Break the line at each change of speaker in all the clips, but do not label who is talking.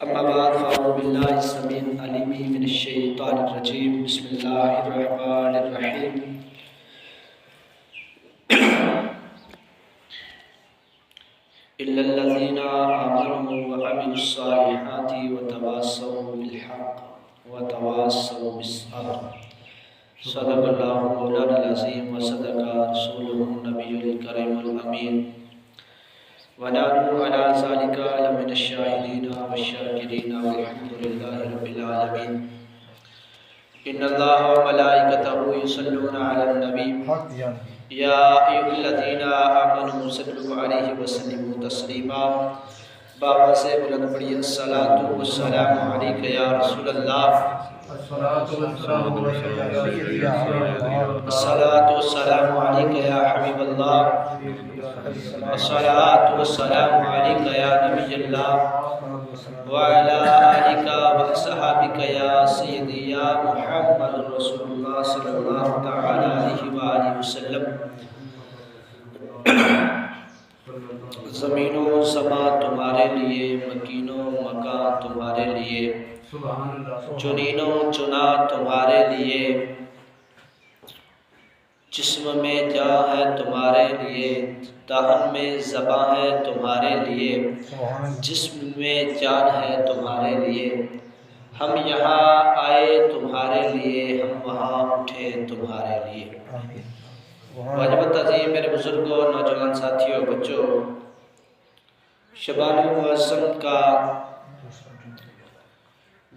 أما بعد فأعوذ بالله السميع العليم من الشيطان الرجيم بسم الله الرحمن الرحيم إلا الذين آمنوا وعملوا الصالحات وتواصوا بالحق وتواصوا بالصبر صدق الله مولانا العظيم وصدق رسوله النبي الكريم الأمين ونحن على ذلك لمن الشاهدين والشاكرين والحمد لله رب العالمين إن الله وملائكته يصلون على النبي يا أيها الذين آمنوا صلوا عليه وسلموا تسليما بابا سے بلند پڑھیے الصلاۃ والسلام علیک یا رسول اللہ الصلاۃ والسلام علیک یا حبیب اللہ الصلاۃ والسلام علیک یا نبی اللہ وعلی آلک واصحابک یا سیدی یا محمد رسول اللہ صلی اللہ تعالی علیہ وآلہ وسلم۔ زمین و سما تمہارے لیے، مکین و مکان تمہارے لیے، چنین و چنا تمہارے لیے، جسم میں جاں ہے تمہارے لیے، دہن میں زباں ہے تمہارے لیے، جسم میں جان ہے تمہارے لیے۔ ہم یہاں آئے تمہارے لیے، ہم وہاں اٹھے تمہارے لیے۔ واجب تعظیم میرے بزرگوں، نوجوان ساتھیوں، بچوں، شبان المعظم کا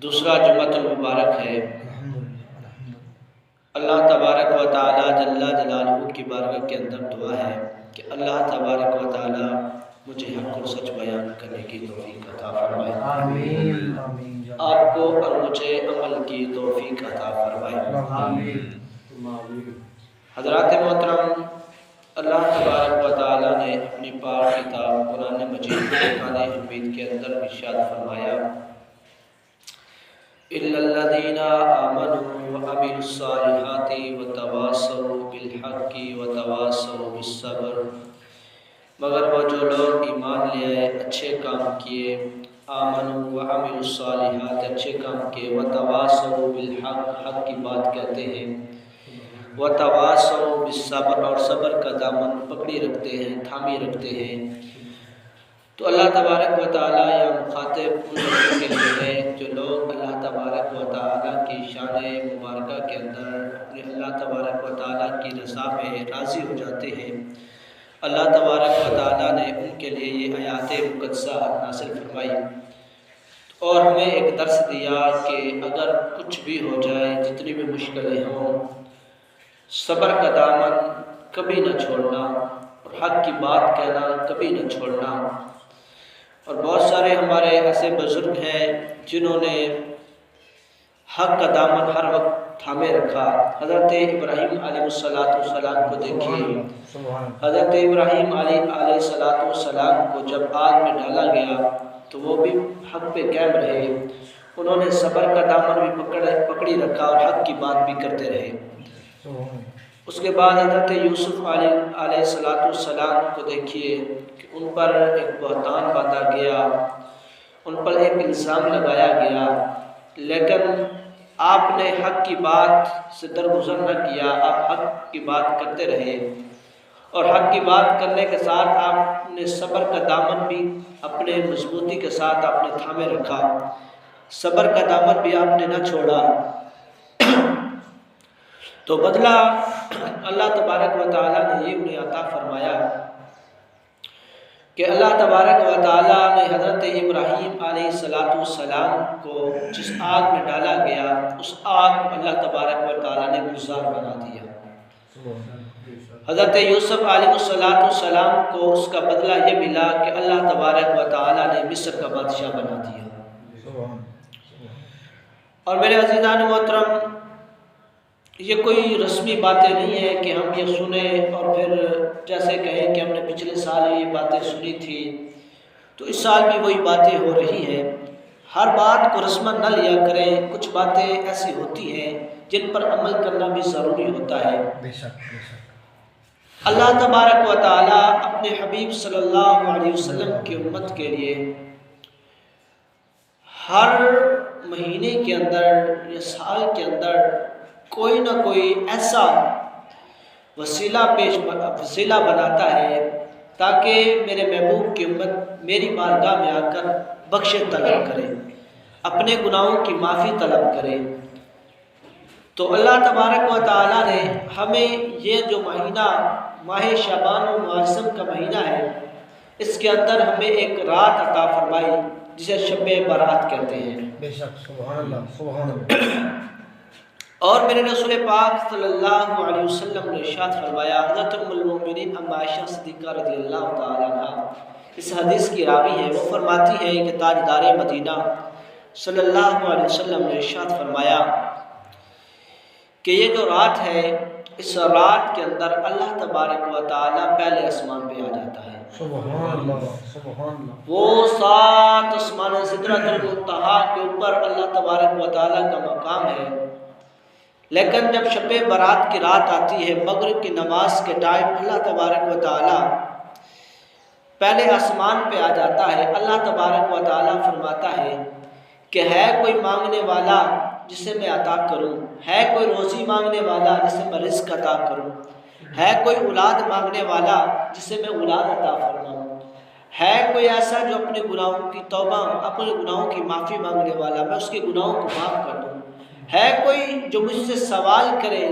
دوسرا جمعۃ المبارک ہے۔ اللہ تبارک و تعالی جل جلالہ کی بارگاہ کے اندر دعا ہے کہ اللہ تبارک و تعالی مجھے حق و سچ بیان کرنے کی توفیق عطا فرمائے، آپ کو اور مجھے عمل کی توفیق عطا فرمائے۔ حضرات محترم، اللہ تبارک و تعالی نے اپنی پاک کتاب قرآن مجید فرقان حمید کے اندر ارشاد فرمایا إِلَّا الَّذِينَ آمَنُوا وَعَمِلُوا الصَّالِحَاتِ وَتَوَاصَوْا بِالْحَقِّ وَتَوَاصَوْا بِالصَّبْرِ، مگر وہ جو لوگ ایمان لے آئے، اچھے کام کیے، آمنوا وعملوا الصالحات، اچھے کام کیے، وتواصوا بالحق، حق کی بات کہتے ہیں، وتواصوا بالصبر، اور صبر کا دامن پکڑی رکھتے ہیں، تھامی رکھتے ہیں۔ تو اللہ تبارک و تعالیٰ یا مخاطب ان لوگوں کے لیے ہے جو لوگ اللہ تبارک و تعالیٰ کی شان مبارکہ کے اندر اپنے اللہ تبارک و تعالیٰ کی رضا میں راضی ہو جاتے ہیں۔ اللہ تبارک و تعالیٰ نے ان کے لیے یہ آیات مقدسہ نازل فرمائی اور ہمیں ایک درس دیا کہ اگر کچھ بھی ہو جائے، جتنی بھی مشکلیں ہوں، صبر کا دامن کبھی نہ چھوڑنا اور حق کی بات کہنا کبھی نہ چھوڑنا۔ اور بہت سارے ہمارے ایسے بزرگ ہیں جنہوں نے حق کا دامن ہر وقت تھامے رکھا۔ حضرت ابراہیم علیہ السلام کو دیکھیے، حضرت ابراہیم علیہ السلام کو جب آگ میں ڈالا گیا تو وہ بھی حق پہ قائم رہے، انہوں نے صبر کا دامن بھی پکڑی رکھا اور حق کی بات بھی کرتے رہے۔ اس کے بعد حضرت یوسف علیہ السلام کو دیکھیے کہ ان پر ایک بہتان باندھا گیا، ان پر ایک الزام لگایا گیا، لیکن آپ نے حق کی بات سے درگزر نہ کیا، آپ حق کی بات کرتے رہے، اور حق کی بات کرنے کے ساتھ آپ نے صبر کا دامن بھی اپنے مضبوطی کے ساتھ آپ نے تھامے رکھا، صبر کا دامن بھی آپ نے نہ چھوڑا۔ تو بدلہ اللہ تبارک و تعالیٰ نے یہ انہیں عطا فرمایا کہ اللہ تبارک و تعالیٰ نے حضرت ابراہیم علیہ السلام کو جس آگ میں ڈالا گیا، اس آگ کو اللہ تبارک و تعالیٰ نے گلزار بنا دیا۔ حضرت یوسف علیہ السلام کو اس کا بدلہ یہ ملا کہ اللہ تبارک و تعالیٰ نے مصر کا بادشاہ بنا دیا۔ اور میرے عزیزان محترم، یہ کوئی رسمی باتیں نہیں ہیں کہ ہم یہ سنیں اور پھر جیسے کہیں کہ ہم نے پچھلے سال یہ باتیں سنی تھی تو اس سال بھی وہی باتیں ہو رہی ہیں۔ ہر بات کو رسماً نہ لیا کریں، کچھ باتیں ایسی ہوتی ہیں جن پر عمل کرنا بھی ضروری ہوتا ہے۔ اللہ تبارک و تعالیٰ اپنے حبیب صلی اللہ علیہ وسلم کی امت کے لیے ہر مہینے کے اندر یا سال کے اندر کوئی نہ کوئی ایسا وسیلہ بناتا ہے تاکہ میرے محبوب کی امت میری بارگاہ میں آ کر بخشش طلب کرے، اپنے گناہوں کی معافی طلب کرے۔ تو اللہ تبارک و تعالیٰ نے ہمیں یہ جو مہینہ ماہ شعبان و معظم کا مہینہ ہے، اس کے اندر ہمیں ایک رات عطا فرمائی جسے شب برات کہتے ہیں۔
بے شک، سبحان اللہ، سبحان اللہ۔
اور میرے رسول پاک صلی اللہ علیہ وسلم نے ارشاد فرمایا، حضرت ام المؤمنین ام عائشہ صدیقہ رضی اللہ تعالی عنہ اس حدیث کی راوی ہے، وہ فرماتی ہے کہ تاجدار مدینہ صلی اللہ علیہ وسلم نے ارشاد فرمایا کہ یہ جو رات ہے، اس رات کے اندر اللہ تبارک و تعالیٰ پہلے آسمان پہ آ جاتا ہے۔
سبحان اللہ، سبحان اللہ۔
وہ 7 آسمان سدرۃ المنتہا کے اوپر اللہ تبارک و تعالیٰ کا مقام ہے، لیکن جب شب برات کی رات آتی ہے، مغرب کی نماز کے ٹائم اللہ تبارک و تعالیٰ پہلے آسمان پہ آ جاتا ہے۔ اللہ تبارک و تعالیٰ فرماتا ہے کہ ہے کوئی مانگنے والا جسے میں عطا کروں، ہے کوئی روزی مانگنے والا جسے میں رزق عطا کروں، ہے کوئی اولاد مانگنے والا جسے میں اولاد عطا فرماؤں، ہے کوئی ایسا جو اپنے گناہوں کی توبہ، اپنے گناہوں کی معافی مانگنے والا، میں اس کے گناہوں کو معاف کر دوں، ہے کوئی جو مجھ سے سوال کرے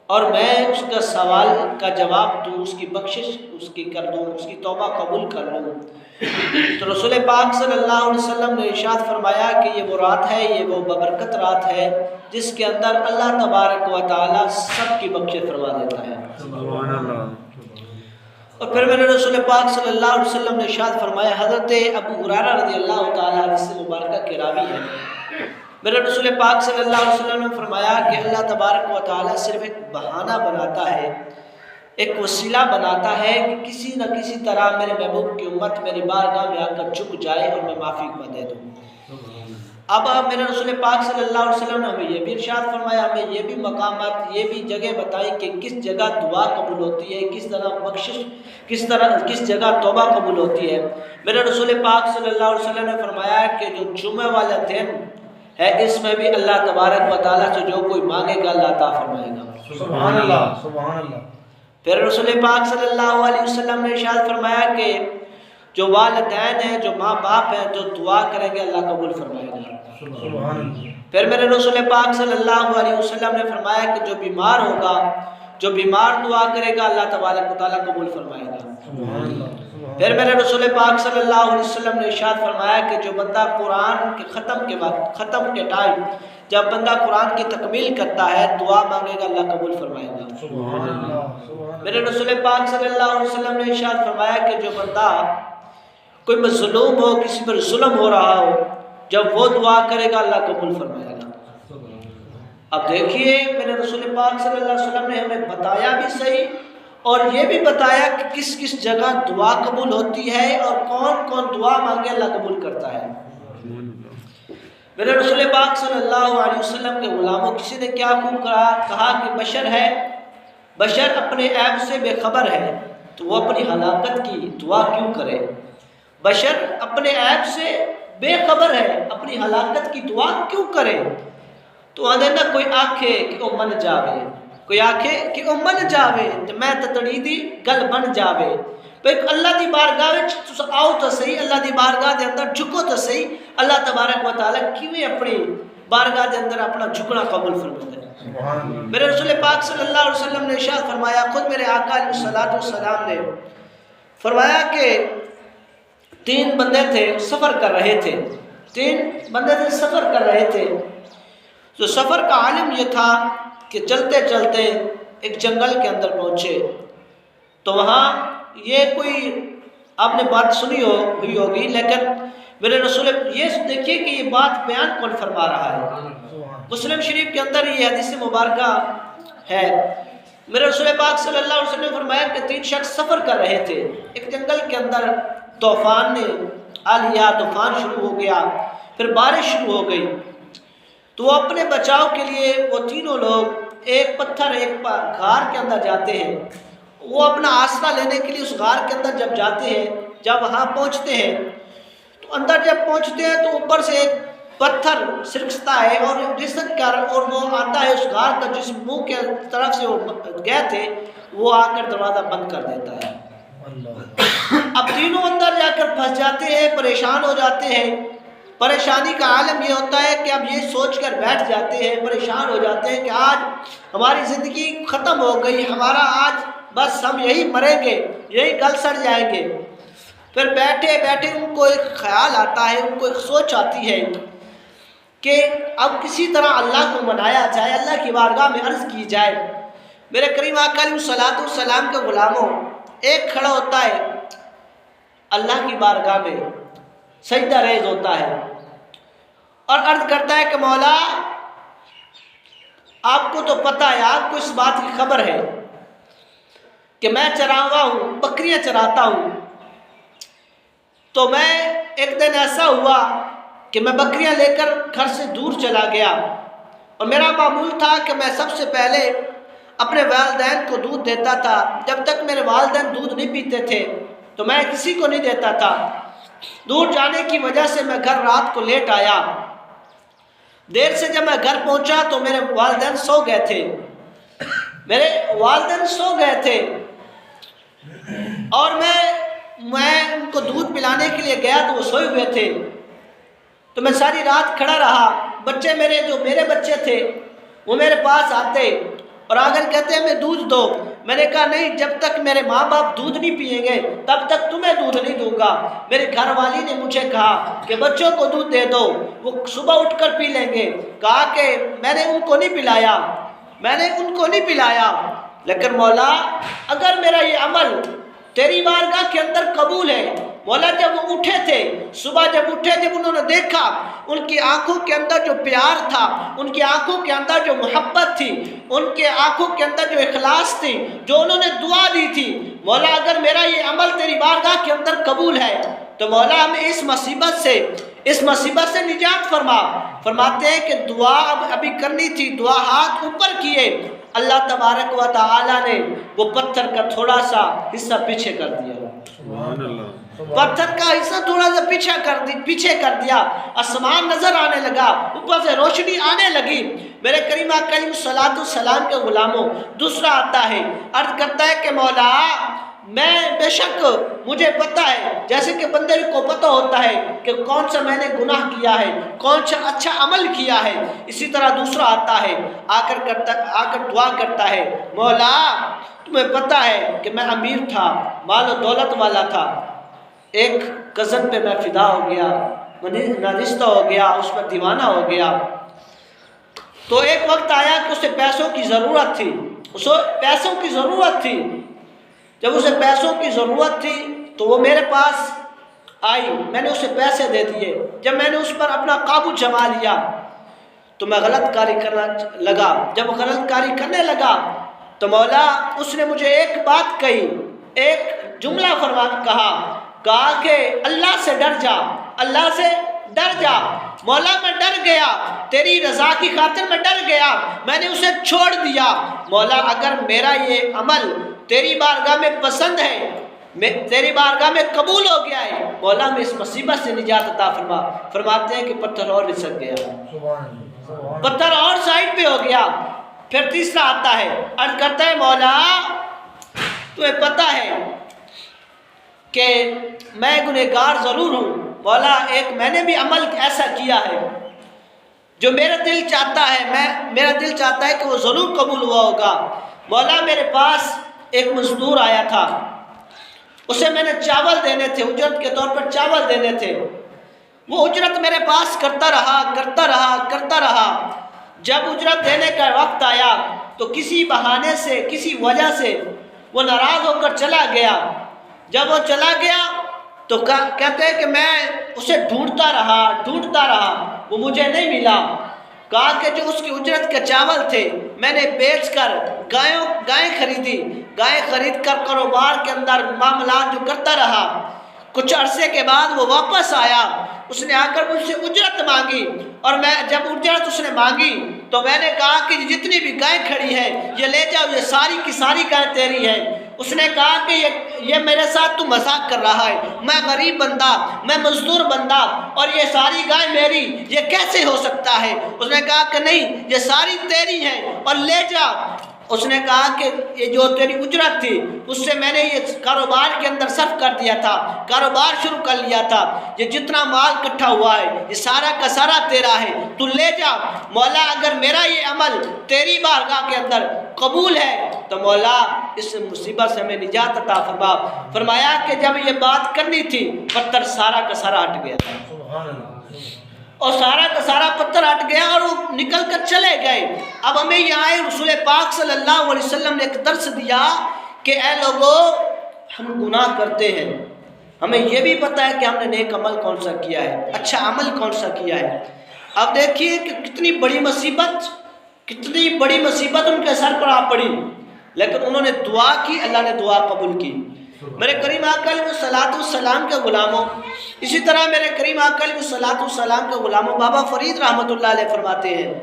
اور میں اس کا سوال کا جواب دوں، اس کی بخشش اس کی کر دوں، اس کی توبہ قبول کر لوں۔ تو رسول پاک صلی اللہ علیہ وسلم نے ارشاد فرمایا کہ یہ وہ رات ہے، یہ وہ ببرکت رات ہے جس کے اندر اللہ تبارک و تعالیٰ سب کی بخشش فرما دیتا ہے۔
سبحان اللہ۔
اور پھر میرے رسول پاک صلی اللہ علیہ وسلم نے ارشاد فرمایا، حضرت ابو ہریرہ رضی اللہ تعالیٰ عنہ سے مبارکہ کے راوی ہے، میرے رسول پاک صلی اللہ علیہ وسلم نے فرمایا کہ اللہ تبارک و تعالیٰ صرف ایک بہانہ بناتا ہے، ایک وسیلہ بناتا ہے کہ کسی نہ کسی طرح میرے محبوب کی امت میری بارگاہ میں آ کر جھک جائے اور میں معافی دے دوں۔ اب میرے رسول پاک صلی اللہ علیہ وسلم نے ہمیں یہ بھی ارشاد فرمایا، ہمیں یہ بھی مقامات، یہ بھی جگہ بتائی کہ کس جگہ دعا قبول ہوتی ہے، کس طرح بخشش، کس جگہ توبہ قبول ہوتی ہے۔ میرے رسول پاک صلی اللہ علیہ وسلم نے فرمایا کہ جو جمعہ والا دن ہے، اس میں بھی اللہ تبارک و تعالیٰ سے جو کوئی مانگے گا اللہ عطا فرمائے گا۔
سبحان اللہ، سبحان اللہ۔
پھر رسول پاک صلی اللہ علیہ وسلم نے ارشاد فرمایا کہ جو والدین ہیں، جو ماں باپ ہیں، جو دعا کریں گے اللہ قبول فرمائے گا۔
سبحان اللہ۔
پھر میرے رسول پاک صلی اللہ علیہ وسلم نے فرمایا کہ جو بیمار ہوگا، جو بیمار دعا کرے گا اللہ تبارک و تعالیٰ قبول فرمائے گا۔
سبحان اللہ۔
پھر میرے رسول پاک صلی اللہ علیہ وسلم نے ارشاد فرمایا کہ جو بندہ قرآن کے ختم کے ٹائم جب بندہ قرآن کی تکمیل کرتا ہے، دعا مانگے گا اللہ قبول فرمائے گا۔
سبحان اللہ۔
میرے رسول پاک صلی اللہ علیہ وسلم نے ارشاد فرمایا کہ جو بندہ کوئی مظلوم ہو، کسی پر ظلم ہو رہا ہو، جب وہ دعا کرے گا اللہ قبول فرمائے گا۔ اب دیکھیے میرے رسول پاک صلی اللہ علیہ وسلم نے ہمیں بتایا بھی صحیح اور یہ بھی بتایا کہ کس کس جگہ دعا قبول ہوتی ہے اور کون کون دعا مانگے اللہ قبول کرتا ہے۔ میرے رسول پاک صلی اللہ علیہ وسلم کے غلاموں کسی نے کیا خوب کہا کہ بشر ہے، بشر اپنے عیب سے بے خبر ہے تو وہ اپنی ہلاکت کی دعا کیوں کرے؟ بشر اپنے عیب سے بے خبر ہے، اپنی ہلاکت کی دعا کیوں کرے؟ تو آدھے نہ کوئی آکھے کہ او من جاوے، کوئی آکھے کہ او من جاوے تو میں تتڑی دی گل بن جاوے۔ بھئی اللہ دی بارگاہ وچ تسا آؤ تو صحیح، اللہ دی بارگاہ دے اندر جھکو تو صحیح، اللہ تبارک و تعالیٰ کیویں اپنی بارگاہ دے اندر اپنا جھکنا قبول فرماتا ہے۔ میرے رسول پاک صلی اللہ علیہ وسلم نے ارشاد فرمایا، خود میرے آقا علیہ الصلوۃ والسلام نے فرمایا کہ 3 بندے تھے سفر کر رہے تھے، 3 بندے تھے سفر کر رہے تھے۔ تو سفر کا عالم یہ تھا کہ چلتے چلتے ایک جنگل کے اندر پہنچے تو وہاں یہ کوئی آپ نے بات سنی ہوئی ہوگی، لیکن میرے رسول یہ دیکھیے کہ یہ بات بیان کون فرما رہا ہے۔ مسلم شریف کے اندر یہ حدیث مبارکہ ہے۔ میرے رسول پاک صلی اللہ علیہ وسلم نے فرمایا کہ 3 شخص سفر کر رہے تھے، ایک جنگل کے اندر طوفان نے آ لیا، طوفان شروع ہو گیا، پھر بارش شروع ہو گئی، تو اپنے بچاؤ کے لیے وہ تینوں لوگ ایک پتھر ایک غار کے اندر جاتے ہیں۔ وہ اپنا آسرا لینے کے لیے اس غار کے اندر جب جاتے ہیں، جب وہاں پہنچتے ہیں تو اندر جب پہنچتے ہیں تو اوپر سے ایک پتھر سرکتا ہے اور رسک کر اور وہ آتا ہے اس غار کا جس منہ کے طرف سے وہ گئے تھے، وہ آ کر دروازہ بند کر دیتا ہے۔ اب تینوں اندر جا کر پھنس جاتے ہیں، پریشان ہو جاتے ہیں۔ پریشانی کا عالم یہ ہوتا ہے کہ اب یہ سوچ کر بیٹھ جاتے ہیں، پریشان ہو جاتے ہیں کہ آج ہماری زندگی ختم ہو گئی، ہمارا آج بس ہم یہی مریں گے، یہی گل سڑ جائیں گے۔ پھر بیٹھے بیٹھے ان کو ایک خیال آتا ہے، ان کو ایک سوچ آتی ہے کہ اب کسی طرح اللہ کو منایا جائے، اللہ کی بارگاہ میں عرض کی جائے۔ میرے کریم آقا علیہ الصلوۃ والسلام کے غلاموں، ایک کھڑا ہوتا ہے اللہ کی بارگاہ میں، سجدہ ریز ہوتا ہے اور عرض کرتا ہے کہ مولا آپ کو تو پتہ ہے، آپ کو اس بات کی خبر ہے کہ میں چراوا ہوں، بکریاں چراتا ہوں۔ تو میں ایک دن ایسا ہوا کہ میں بکریاں لے کر گھر سے دور چلا گیا، اور میرا معمول تھا کہ میں سب سے پہلے اپنے والدین کو دودھ دیتا تھا۔ جب تک میرے والدین دودھ نہیں پیتے تھے تو میں کسی کو نہیں دیتا تھا۔ دور جانے کی وجہ سے میں گھر رات کو لیٹ آیا۔ دیر سے جب میں گھر پہنچا تو میرے والدین سو گئے تھے، اور میں ان کو دودھ پلانے کے لیے گیا تو وہ سوئے ہوئے تھے۔ تو میں ساری رات کھڑا رہا۔ بچے میرے بچے تھے وہ میرے پاس آتے اور آگر کہتے ہمیں دودھ دو۔ میں نے کہا نہیں، جب تک میرے ماں باپ دودھ نہیں پئیں گے تب تک تمہیں دودھ نہیں دوں گا۔ میری گھر والی نے مجھے کہا کہ بچوں کو دودھ دے دو، وہ صبح اٹھ کر پی لیں گے۔ کہا کہ میں نے ان کو نہیں پلایا، لیکن مولا اگر میرا یہ عمل تیری بارگاہ کے اندر قبول ہے۔ مولا جب وہ اٹھے تھے، صبح جب اٹھے، جب انہوں نے دیکھا ان کی آنکھوں کے اندر جو پیار تھا، ان کی آنکھوں کے اندر جو محبت تھی، ان کے آنکھوں کے اندر جو اخلاص تھی، جو انہوں نے دعا دی تھی، مولا اگر میرا یہ عمل تیری بارگاہ کے اندر قبول ہے تو مولا ہمیں اس مصیبت سے نجات فرماتے ہیں کہ دعا ابھی کرنی تھی، دعا ہاتھ اوپر کیے، اللہ تبارک و تعالی نے وہ پتھر کا تھوڑا سا حصہ پیچھے کر دیا۔
سبحان اللہ۔
پتھر کا حصہ تھوڑا سا پیچھے کر دیا، آسمان نظر آنے لگا، اوپر سے روشنی آنے لگی۔ میرے کریم آقا علیہ الصلوۃ والسلام کے غلاموں، دوسرا آتا ہے، عرض کرتا ہے کہ مولا میں بے شک مجھے پتہ ہے، جیسے کہ بندے کو پتہ ہوتا ہے کہ کون سا میں نے گناہ کیا ہے، کون سا اچھا عمل کیا ہے، اسی طرح دوسرا آتا ہے، آ کر دعا کرتا ہے، مولا تمہیں پتہ ہے کہ میں امیر تھا، مال و دولت والا تھا، ایک کزن پہ میں فدا ہو گیا، نادستہ ہو گیا، اس پر دیوانہ ہو گیا۔ تو ایک وقت آیا کہ اسے پیسوں کی ضرورت تھی، جب اسے پیسوں کی ضرورت تھی تو وہ میرے پاس آئی، میں نے اسے پیسے دے دیے۔ جب میں نے اس پر اپنا قابو جما لیا تو میں غلط کاری کرنا لگا۔ جب غلط کاری کرنے لگا تو مولا اس نے مجھے ایک بات کہی، ایک جملہ کہا کہ اللہ سے ڈر جا۔ مولا میں ڈر گیا، تیری رضا کی خاطر میں ڈر گیا، میں نے اسے چھوڑ دیا۔ مولا اگر میرا یہ عمل تیری بارگاہ میں پسند ہے، تیری بارگاہ میں قبول ہو گیا ہے، مولا میں اس مصیبت سے نجات عطا فرماتے ہیں کہ پتھر اور رسک گیا، پتھر اور سائڈ پہ ہو گیا۔ پھر تیسرا آتا ہے، عرض کرتا ہے مولا تمہیں پتہ ہے کہ میں گنہگار ضرور ہوں، مولا ایک میں نے بھی عمل ایسا کیا ہے جو میرا دل چاہتا ہے کہ وہ ضرور قبول ہوا ہوگا۔ مولا میرے پاس ایک مزدور آیا تھا، اسے میں نے چاول دینے تھے، اجرت کے طور پر چاول دینے تھے، وہ اجرت میرے پاس کرتا رہا۔ جب اجرت دینے کا وقت آیا تو کسی بہانے سے، کسی وجہ سے وہ ناراض ہو کر چلا گیا۔ جب وہ چلا گیا تو کہتے ہیں کہ میں اسے ڈھونڈتا رہا، وہ مجھے نہیں ملا۔ کہا کہ جو اس کی اجرت کے چاول تھے میں نے بیچ کر گائیں خرید کر کاروبار کے اندر معاملات جو کرتا رہا۔ کچھ عرصے کے بعد وہ واپس آیا، اس نے آ کر مجھ سے اجرت مانگی، اور جب اجرت اس نے مانگی تو میں نے کہا کہ جتنی بھی گائیں کھڑی ہیں یہ لے جاؤ، یہ ساری کی ساری گائیں تیری ہیں۔ اس نے کہا کہ یہ میرے ساتھ تو مذاق کر رہا ہے، میں غریب بندہ، میں مزدور بندہ، اور یہ ساری گائے میری، یہ کیسے ہو سکتا ہے؟ اس نے کہا کہ نہیں، یہ ساری تیری ہے اور لے جا۔ اس نے کہا کہ یہ جو تیری اجرت تھی اس سے میں نے یہ کاروبار کے اندر صرف کر دیا تھا، کاروبار شروع کر لیا تھا، یہ جتنا مال اکٹھا ہوا ہے یہ سارا کا سارا تیرا ہے، تو لے جا۔ مولا اگر میرا یہ عمل تیری بارگاہ کے اندر قبول ہے تو مولا اس مصیبت سے ہمیں نجات عطا فرما۔ فرمایا کہ جب یہ بات کرنی تھی پتھر سارا کا سارا ہٹ گیا،
سبحان اللہ
اور سارا کا سارا پتھر ہٹ گیا اور وہ نکل کر چلے گئے۔ اب ہمیں یہاں رسول پاک صلی اللہ علیہ وسلم نے ایک درس دیا کہ اے لوگو، ہم گناہ کرتے ہیں، ہمیں یہ بھی پتہ ہے کہ ہم نے نیک عمل کون سا کیا ہے، اچھا عمل کون سا کیا ہے۔ اب دیکھیے کہ کتنی بڑی مصیبت ان کے سر پر آ پڑی، لیکن انہوں نے دعا کی، اللہ نے دعا قبول کی۔ میرے کریم آقا علیہ الصلوۃ والسلام کے غلاموں، اسی طرح میرے کریم آقا علیہ الصلوۃ والسلام کے غلاموں، بابا فرید رحمۃ اللہ علیہ فرماتے ہیں،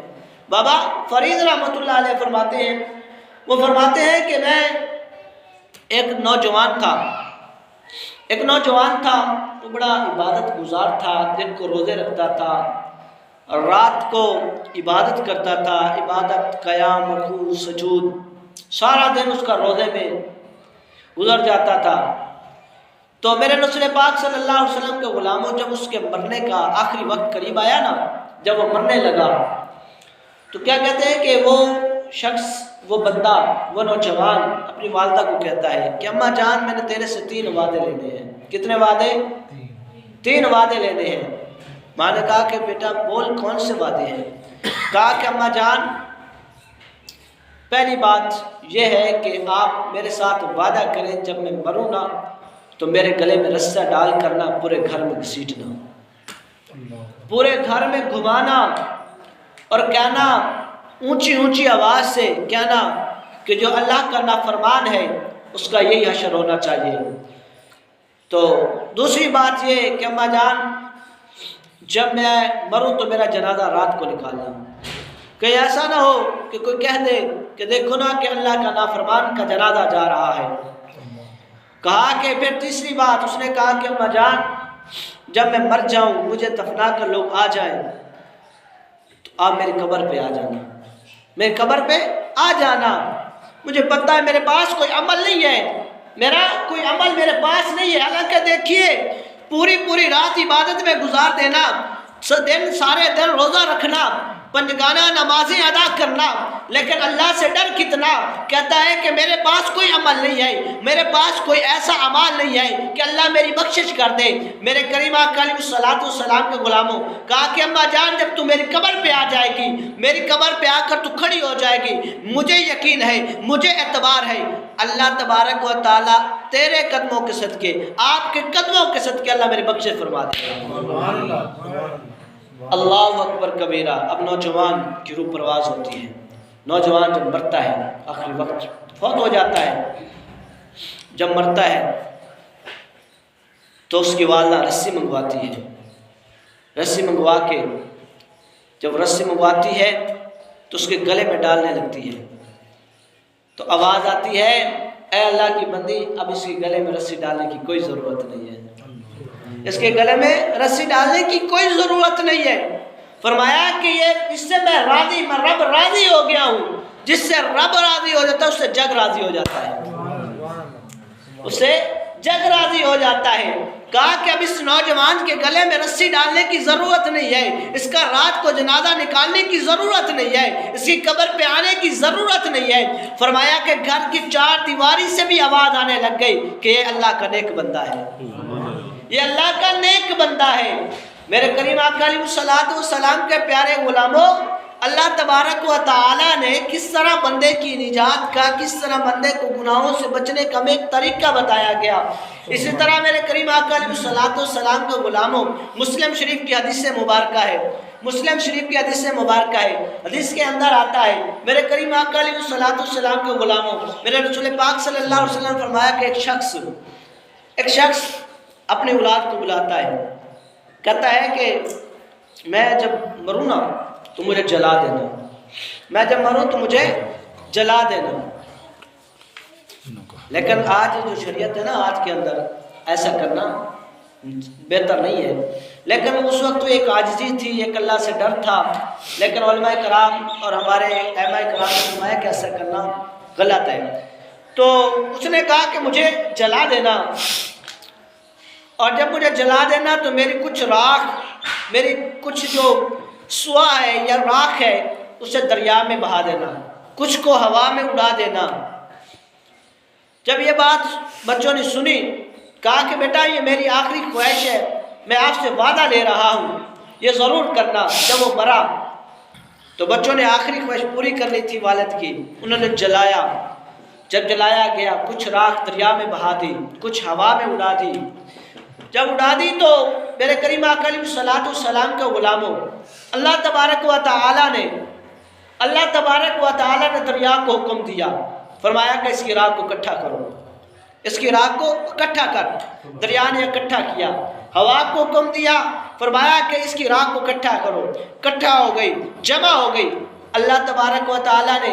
بابا فرید رحمۃ اللہ علیہ فرماتے ہیں، وہ فرماتے ہیں کہ میں ایک نوجوان تھا، وہ بڑا عبادت گزار تھا، دن کو روزے رکھتا تھا، رات کو عبادت کرتا تھا، عبادت، قیام، رکوع، سجود، سارا دن اس کا روزے میں گزر جاتا تھا۔ تو میرے رسول پاک صلی اللہ علیہ وسلم کے غلاموں، جب اس کے مرنے کا آخری وقت قریب آیا نا، جب وہ مرنے لگا تو کیا کہتے ہیں کہ وہ شخص، وہ بندہ، وہ نوجوان اپنی والدہ کو کہتا ہے کہ اماں جان، میں نے تیرے سے 3 وعدے لینے ہیں۔ کتنے وعدے؟ 3 وعدے لینے ہیں۔ ماں نے کہا کہ بیٹا بول، کون سے وعدے ہیں؟ کہا کہ اماں جان، پہلی بات یہ ہے کہ آپ میرے ساتھ وعدہ کریں، جب میں مروں نا تو میرے گلے میں رسہ ڈال کرنا، پورے گھر میں گھسیٹنا، پورے گھر میں گھمانا، اور کہنا اونچی اونچی آواز سے کہنا کہ جو اللہ کا نافرمان ہے اس کا یہی حشر ہونا چاہیے۔ تو دوسری بات یہ کہ اماں جان، جب میں مروں تو میرا جنازہ رات کو نکالنا، کہیں ایسا نہ ہو کہ کوئی کہہ دے کہ دیکھو نا کہ اللہ کا نافرمان کا جنازہ جا رہا ہے۔ کہا کہ پھر تیسری بات اس نے کہا کہ اماں جان، جب میں مر جاؤں، مجھے دفنا کر لوگ آ جائیں تو آپ میری قبر پہ آ جانا، میری قبر پہ آ جانا۔ مجھے پتہ ہے میرے پاس کوئی عمل نہیں ہے، میرا کوئی عمل میرے پاس نہیں ہے، حالانکہ دیکھیے پوری رات عبادت میں گزار دینا، سارے دن روزہ رکھنا، پنجگانہ نمازیں ادا کرنا، لیکن اللہ سے ڈر کتنا، کہتا ہے کہ میرے پاس کوئی عمل نہیں ہے، میرے پاس کوئی ایسا اعمال نہیں ہے کہ اللہ میری بخشش کر دے۔ میرے کریم آقا علیہ الصلوۃ والسلام کے غلاموں، کہا کہ اماں جان، جب تو میری قبر پہ آ جائے گی، میری قبر پہ آ کر تو کھڑی ہو جائے گی، مجھے یقین ہے، مجھے اعتبار ہے، اللہ تبارک و تعالیٰ تیرے قدموں کے صدقے، آپ کے قدموں کے صدقے اللہ میری بخشش فرما دے گا۔
سبحان اللہ
اللہ اکبر کبیرہ۔ اب نوجوان کی روح پرواز ہوتی ہے، نوجوان جب مرتا ہے، آخری وقت فوت ہو جاتا ہے، جب مرتا ہے تو اس کی والدہ رسی منگواتی ہے، رسی منگوا کے جب رسی منگواتی ہے تو اس کے گلے میں ڈالنے لگتی ہے، تو آواز آتی ہے، اے اللہ کی بندی، اب اس کے گلے میں رسی ڈالنے کی کوئی ضرورت نہیں ہے، اس کے گلے میں رسی ڈالنے کی کوئی ضرورت نہیں ہے۔ فرمایا کہ یہ اس سے میں رب راضی ہو گیا ہوں، جس سے رب راضی ہو جاتا ہے اس سے جگ راضی ہو جاتا ہے، اس سے جگ راضی ہو جاتا ہے۔ کہا کہ اب اس نوجوان کے گلے میں رسی ڈالنے کی ضرورت نہیں ہے، اس کا رات کو جنازہ نکالنے کی ضرورت نہیں ہے، اس کی قبر پہ آنے کی ضرورت نہیں ہے۔ فرمایا کہ گھر کی 4 دیواری سے بھی آواز آنے لگ گئی کہ یہ اللہ کا نیک بندہ ہے، یہ اللہ کا نیک بندہ ہے۔ میرے کریم آقا علیہ الصلوۃ والسلام کے پیارے غلاموں، اللہ تبارک و تعالیٰ نے کس طرح بندے کی نجات کا، کس طرح بندے کو گناہوں سے بچنے کا ایک طریقہ بتایا گیا۔ اسی طرح میرے کریم آقا علیہ الصلوۃ والسلام کے غلاموں، مسلم شریف کی حدیث مبارکہ ہے، مسلم شریف کی حدیث مبارکہ ہے، حدیث کے اندر آتا ہے، میرے کریم آقا علیہ الصلوۃ والسلام کے غلاموں، میرے رسول پاک صلی اللہ علیہ وسلم نے فرمایا کہ ایک شخص اپنی اولاد کو بلاتا ہے، کہتا ہے کہ میں جب مروں نا تو مجھے جلا دینا، میں جب مروں تو مجھے جلا دینا۔ لیکن آج جو شریعت ہے نا آج کے اندر ایسا کرنا بہتر نہیں ہے، لیکن اس وقت تو ایک عاجزی تھی، ایک اللہ سے ڈر تھا، لیکن علماء کرام اور ہمارے ائمہ کرام نے فرمایا کہ ایسا کرنا غلط ہے۔ تو اس نے کہا کہ مجھے جلا دینا، اور جب مجھے جلا دینا تو میری کچھ راکھ، میری کچھ جو سوا ہے یا راکھ ہے اسے دریا میں بہا دینا، کچھ کو ہوا میں اڑا دینا۔ جب یہ بات بچوں نے سنی، کہا کہ بیٹا یہ میری آخری خواہش ہے، میں آپ سے وعدہ لے رہا ہوں یہ ضرور کرنا۔ جب وہ مرا تو بچوں نے آخری خواہش پوری کرنی تھی والد کی، انہوں نے جلایا۔ جب جلایا گیا کچھ راکھ دریا میں بہا دی، کچھ ہوا میں اڑا دی۔ جب اڑا دی تو میرے کریم آقا علیہ الصلوۃ والسلام کے غلاموں، اللہ تبارک و تعالی نے دریا کو حکم دیا، فرمایا کہ اس کی راکھ کو اکٹھا کرو، اس کی راکھ کو اکٹھا کر۔ دریا نے اکٹھا کیا۔ ہوا کو حکم دیا، فرمایا کہ اس کی راکھ کو اکٹھا کرو، اکٹھا ہو گئی، جمع ہو گئی۔ اللہ تبارک و تعالی نے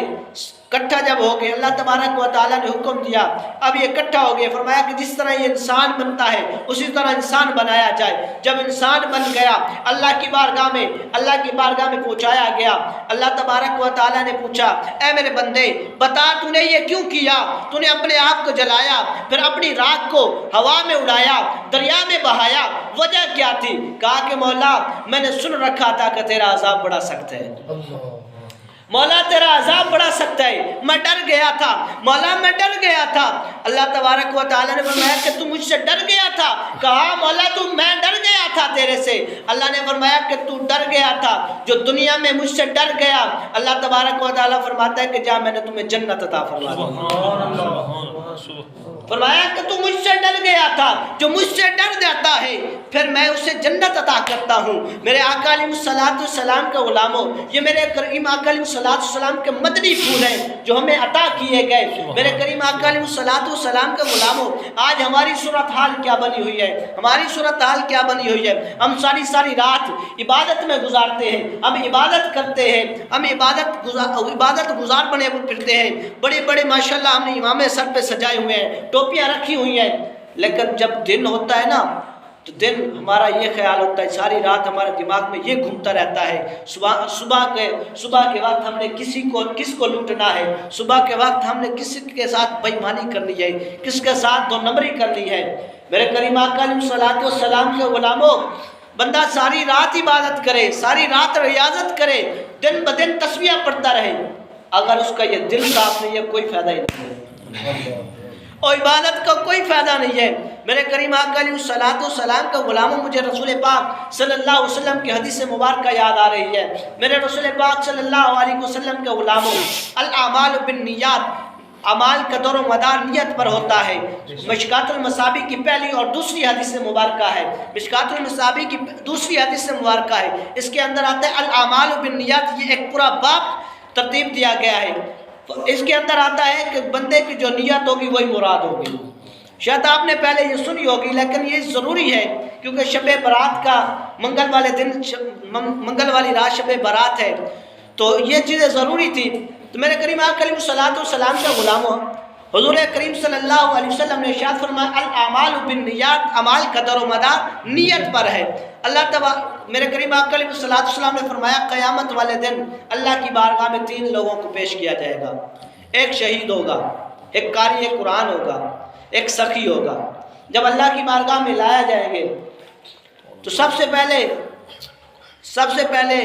اکٹھا جب ہو گئے، اللہ تبارک و تعالی نے حکم دیا اب یہ اکٹھا ہو گئے، فرمایا کہ جس طرح یہ انسان بنتا ہے اسی طرح انسان بنایا جائے۔ جب انسان بن گیا اللہ کی بارگاہ میں پہنچایا گیا۔ اللہ تبارک و تعالی نے پوچھا اے میرے بندے بتا تو نے یہ کیوں کیا؟ تو نے اپنے آپ کو جلایا، پھر اپنی راکھ کو ہوا میں اڑایا، دریا میں بہایا، وجہ کیا تھی؟ کہا کہ مولا میں نے سن رکھا تھا کہ تیرا عذاب بڑا سخت ہے، مولا تیرا عذاب بڑا سخت ہے، میں ڈر گیا تھا، مولا میں ڈر گیا تھا۔ اللہ تبارک و تعالی نے فرمایا کہ تو مجھ سے ڈر گیا تھا؟ کہا مولا میں ڈر گیا تھا تیرے سے۔ اللہ نے فرمایا کہ تو ڈر گیا تھا، جو دنیا میں مجھ سے ڈر گیا اللہ تبارک و تعالی فرماتا ہے کہ جا میں نے تمہیں جنت عطا فرما دی۔ فرمایا کہ تو مجھ سے ڈر گیا تھا، جو مجھ سے ڈر جاتا ہے پھر میں اسے جنت عطا کرتا ہوں۔ میرے آقا علیہ الصلوۃ والسلام کے غلاموں، یہ میرے کریم آقا علیہ الصلوۃ والسلام کے مدنی پھول ہیں جو ہمیں عطا کیے گئے۔ میرے کریم آقا علیہ الصلوۃ والسلام کے غلاموں، آج ہماری صورتحال کیا بنی ہوئی ہے؟ ہماری صورتحال کیا بنی ہوئی ہے؟ ہم ساری رات عبادت میں گزارتے ہیں، ہم عبادت کرتے ہیں، ہم عبادت گزار بنے پھرتے ہیں، بڑے بڑے ماشاءاللہ ہم نے امامے سر پہ سجائے ہوئے ہیں، ٹوپیاں رکھی ہوئی ہیں، لیکن جب دن ہوتا ہے نا تو دن ہمارا یہ خیال ہوتا ہے، ساری رات ہمارے دماغ میں یہ گھومتا رہتا ہے، صبح کے وقت ہم نے کس کو لوٹنا ہے، صبح کے وقت ہم نے کس کے ساتھ بے ایمانی کرنی ہے، کس کے ساتھ دو نمبری کرنی ہے۔ میرے کریم آقا علیہ الصلوۃ والسلام کے غلاموں، بندہ ساری رات عبادت کرے، ساری رات ریاضت کرے، دن بدن تسبیح پڑھتا رہے، اگر اس کا یہ دل صاف نہیں ہے کوئی فائدہ ہی نہیں ہے، اور عبادت کا کوئی فائدہ نہیں ہے۔ میرے کریم آقا علیہ الصلوۃ والسلام کا غلاموں، مجھے رسول پاک صلی اللہ علیہ وسلم کی حدیث مبارکہ یاد آ رہی ہے۔ میرے رسول پاک صلی اللہ علیہ وسلم کے غلاموں، الاعمال بالنیات، اعمال کا دور و مدار نیت پر ہوتا ہے۔ مشکات المصابیح کی پہلی اور دوسری حدیث مبارکہ ہے، مشکات المصابیح کی دوسری حدیث مبارکہ ہے، اس کے اندر آتا ہے الاعمال بالنیات، یہ ایک پورا باب ترتیب دیا گیا ہے۔ اس کے اندر آتا ہے کہ بندے کی جو نیت ہوگی وہی مراد ہوگی۔ شاید آپ نے پہلے یہ سنی ہوگی، لیکن یہ ضروری ہے کیونکہ شب برات کا منگل والے دن، منگل والی رات شب برات ہے، تو یہ چیزیں ضروری تھی۔ تو میرے کریم آقا علیہ الصلوۃ والسلام کا غلاموں، حضور کریم صلی اللہ علیہ وسلم نے ارشاد فرمایا الاعمال بالنیات، اعمال کا دار و مدار نیت پر ہے۔ میرے کریم آقا علیہ الصلوۃ والسلام نے فرمایا قیامت والے دن اللہ کی بارگاہ میں 3 لوگوں کو پیش کیا جائے گا، ایک شہید ہوگا، ایک قاری قرآن ہوگا، ایک سخی ہوگا۔ جب اللہ کی بارگاہ میں لایا جائیں گے تو سب سے پہلے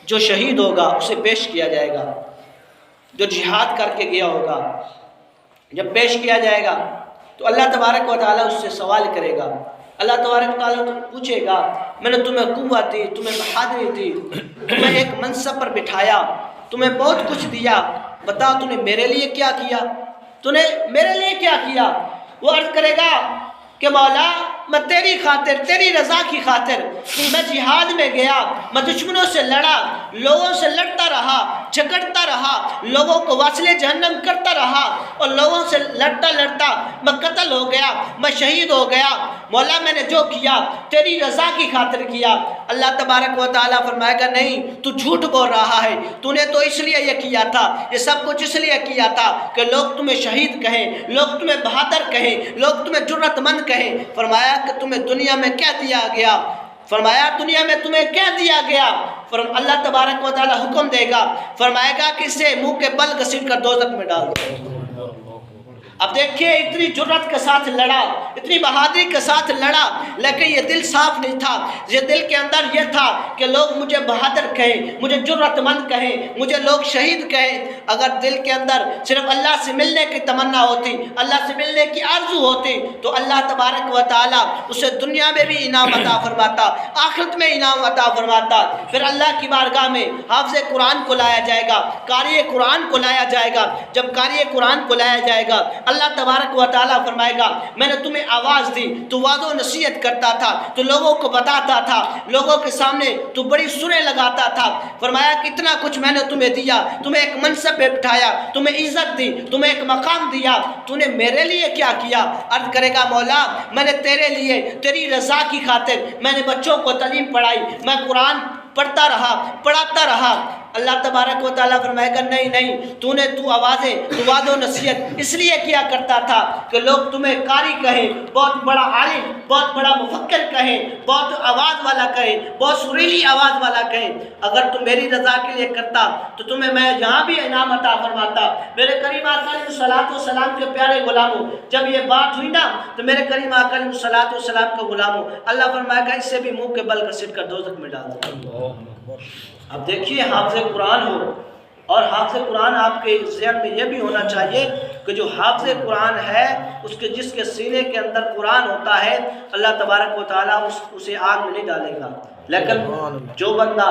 جو شہید ہوگا اسے پیش کیا جائے گا، جو جہاد کر کے گیا ہوگا۔ جب پیش کیا جائے گا تو اللہ تبارک و تعالیٰ اس سے سوال کرے گا، اللہ تبارک و تعالیٰ پوچھے گا میں نے تمہیں قوت دی، تمہیں بہادری دی، تمہیں ایک منصب پر بٹھایا، تمہیں بہت کچھ دیا، بتا تو نے میرے لیے کیا کیا، تو نے میرے لیے کیا کیا؟ وہ عرض کرے گا کہ مولا میں تیری خاطر، تیری رضا کی خاطر میں جہاد میں گیا، میں دشمنوں سے لڑا، لوگوں سے لڑتا رہا، جھگڑتا رہا، لوگوں کو واصل جہنم کرتا رہا، اور لوگوں سے لڑتا میں قتل ہو گیا، میں شہید ہو گیا۔ مولا میں نے جو کیا تیری رضا کی خاطر کیا۔ اللہ تبارک و تعالیٰ فرمائے گا نہیں، تو جھوٹ بول رہا ہے، تو نے تو اس لیے یہ کیا تھا، یہ سب کچھ اس لیے کیا تھا کہ لوگ تمہیں شہید کہیں، لوگ تمہیں بہادر کہیں، لوگ تمہیں جرأت مند کہیں۔ فرمایا کہ تمہیں دنیا میں کیا دیا گیا؟ فرمایا دنیا میں تمہیں کیا دیا گیا؟ اللہ تبارک و تعالیٰ حکم دے گا، فرمائے گا کہ اسے منہ کے بل گھسیٹ کر دوزخ میں ڈال دو۔ اب دیکھیے اتنی جرأت کے ساتھ لڑا، اتنی بہادری کے ساتھ لڑا، لیکن یہ دل صاف نہیں تھا۔ یہ دل کے اندر یہ تھا کہ لوگ مجھے بہادر کہیں، مجھے جرأت مند کہیں، مجھے لوگ شہید کہیں۔ اگر دل کے اندر صرف اللہ سے ملنے کی تمنا ہوتی، اللہ سے ملنے کی آرزو ہوتی، تو اللہ تبارک و تعالیٰ اسے دنیا میں بھی انعام عطا فرماتا، آخرت میں انعام عطا فرماتا۔ پھر اللہ کی بارگاہ میں حافظ قرآن کو لایا جائے گا، قاری قرآن کو لایا جائے گا۔ جب قاری قرآن کو لایا جائے گا، اللہ تبارک و تعالیٰ فرمائے گا میں نے تمہیں آواز دی، تو وعظ و نصیحت کرتا تھا، تو لوگوں کو بتاتا تھا، لوگوں کے سامنے تو بڑی سریں لگاتا تھا۔ فرمایا کتنا کچھ میں نے تمہیں دیا، تمہیں ایک منصب پہ بٹھایا، تمہیں عزت دی، تمہیں ایک مقام دیا، تو نے میرے لیے کیا کیا؟ عرض کرے گا مولا میں نے تیرے لیے، تیری رضا کی خاطر میں نے بچوں کو تعلیم پڑھائی، میں قرآن پڑھتا رہا، پڑھاتا رہا۔ اللہ تبارک و تعالیٰ فرمائے گا نہیں، تو آوازیں، تو وعظ و نصیحت اس لیے کیا کرتا تھا کہ لوگ تمہیں قاری کہیں، بہت بڑا عالم، بہت بڑا مفکر کہیں، بہت آواز والا کہیں، بہت سریلی آواز والا کہیں۔ اگر تم میری رضا کے لیے کرتا تو تمہیں میں یہاں بھی انعام عطا فرماتا۔ میرے کریم آقا علیہ الصلوۃ والسلام کے پیارے غلاموں، جب یہ بات ہوئی نا تو میرے کریم آقا علیہ الصلوۃ والسلام کے غلاموں، اللہ فرمائے گا اس سے بھی منہ کے بل گھسیٹ کر دوزخ میں ڈال دو۔ اب دیکھیے حافظ قرآن ہو، اور حافظ قرآن آپ کے ذہن میں یہ بھی ہونا چاہیے کہ جو حافظ قرآن ہے جس کے سینے کے اندر قرآن ہوتا ہے، اللہ تبارک و تعالیٰ اسے آگ میں نہیں ڈالے گا۔ لیکن جو بندہ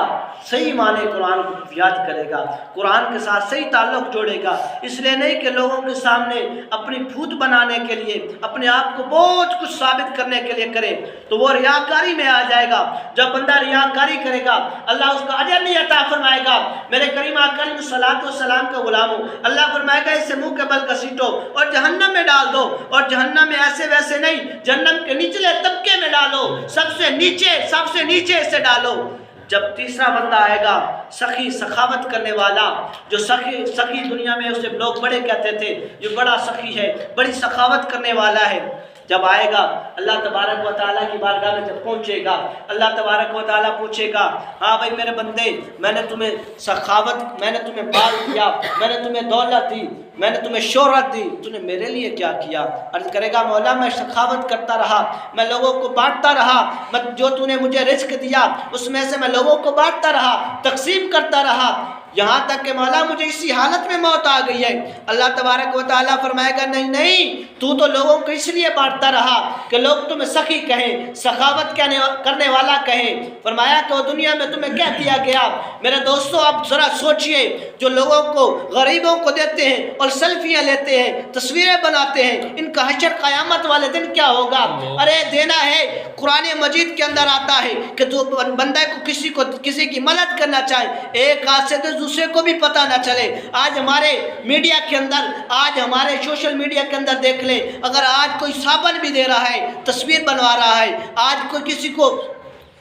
صحیح معنی قرآن کو یاد کرے گا، قرآن کے ساتھ صحیح تعلق جوڑے گا، اس لیے نہیں کہ لوگوں کے سامنے اپنی بھوت بنانے کے لیے، اپنے آپ کو بہت کچھ ثابت کرنے کے لیے کرے تو وہ ریاکاری میں آ جائے گا۔ جب بندہ ریاکاری کرے گا اللہ اس کا اجر نہیں عطا فرمائے گا۔ میرے کریم آقا علیہ الصلوۃ والسلام کا غلاموں، اللہ فرمائے گا اس سے منہ کے بل گھسیٹو اور جہنم میں ڈال دو، اور جہنم میں ایسے ویسے نہیں، جہنم کے نچلے طبقے میں ڈالو، سب سے نیچے سے ڈالو۔ جب تیسرا بندہ آئے گا سخی، سخاوت کرنے والا، جو سخی دنیا میں اسے لوگ بڑے کہتے تھے، جو بڑا سخی ہے، بڑی سخاوت کرنے والا ہے، جب آئے گا اللہ تبارک و تعالیٰ کی بارگاہ میں جب پہنچے گا، اللہ تبارک و تعالیٰ پوچھے گا ہاں بھائی میرے بندے، میں نے تمہیں سخاوت، میں نے تمہیں مال دیا، میں نے تمہیں دولت دی، میں نے تمہیں شہرت دی، تو نے میرے لیے کیا کیا؟ عرض کرے گا مولا میں سخاوت کرتا رہا، میں لوگوں کو بانٹتا رہا، جو تو نے مجھے رزق دیا اس میں سے میں لوگوں کو بانٹتا رہا، تقسیم کرتا رہا، یہاں تک کہ مولا مجھے اسی حالت میں موت آ گئی ہے۔ اللہ تبارک و تعالیٰ فرمائے گا نہیں، تو لوگوں کو اس لیے بانٹتا رہا کہ لوگ تمہیں سخی کہیں، سخاوت کرنے والا کہیں۔ فرمایا کہ دنیا میں تمہیں کیا دیا گیا؟ میرے دوستو آپ ذرا سوچئے، جو لوگوں کو، غریبوں کو دیتے ہیں اور سیلفیاں لیتے ہیں، تصویریں بناتے ہیں، ان کا حشر قیامت والے دن کیا ہوگا؟ ارے دینا ہے، قرآن مجید کے اندر آتا ہے کہ تو بندہ کو کسی کی مدد کرنا چاہے، ایک ہاتھ سے دوسرے کو بھی پتہ نہ چلے۔ آج ہمارے میڈیا کے اندر، آج ہمارے سوشل میڈیا کے اندر دیکھ لیں، اگر آج کوئی صابن بھی دے رہا ہے، تصویر بنوا رہا ہے، آج کوئی کسی کو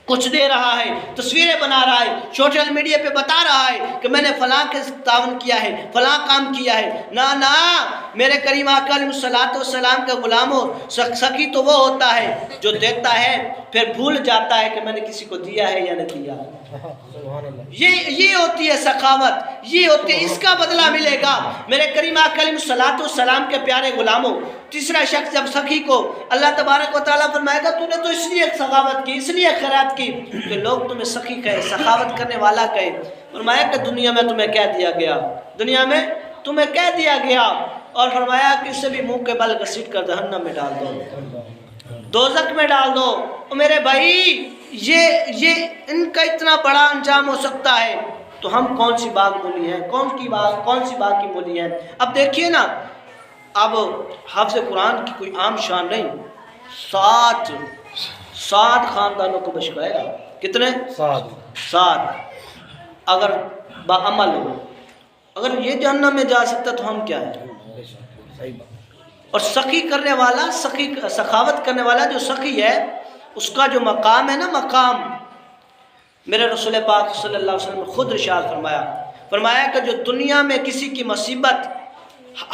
کچھ دے رہا ہے، تصویریں بنا رہا ہے، سوشل میڈیا پہ بتا رہا ہے کہ میں نے فلاں کے تعاون کیا ہے، فلاں کام کیا ہے، نہ میرے کریم آقا علیہ الصلوۃ والسلام کے غلاموں، سخی تو وہ ہوتا ہے جو دیتا ہے پھر بھول جاتا ہے کہ میں نے کسی کو دیا ہے یا نہیں دیا۔ یہ ہوتی ہے سخاوت، یہ ہوتی ہے، اس کا بدلہ ملے گا۔ میرے کریم آقا علیہ الصلوۃ والسلام کے پیارے غلاموں، تیسرا شخص جب سخی کو اللہ تبارک و تعالیٰ فرمائے گا تو نے تو اس لیے سخاوت کی، اس لیے خیرات کی کہ لوگ تمہیں سخی کہے، سخاوت کرنے والا کہے۔ فرمایا کہ دنیا میں تمہیں کیا دیا گیا؟ دنیا میں تمہیں کیا دیا گیا؟ اور فرمایا کہ اسے بھی منہ کے بل گھسیٹ کر جہنم میں ڈال دو، دوزخ میں ڈال دو۔ میرے بھائی یہ ان کا اتنا بڑا انجام ہو سکتا ہے تو ہم کون سی باغ مولی ہیں، کون سی باغ کی مولی ہیں؟ اب دیکھیے نا، اب حافظ قرآن کی کوئی عام شان نہیں، 7 خاندانوں کو بشکائے گا۔ کتنے؟ 7۔ اگر باعمل ہو، اگر یہ جہنم میں جا سکتا تو ہم کیا ہے؟ اور سخی کرنے والا، سخاوت کرنے والا جو سخی ہے اس کا جو مقام ہے نا، مقام میرے رسول پاک صلی اللہ علیہ وسلم نے خود ارشاد فرمایا کہ جو دنیا میں کسی کی مصیبت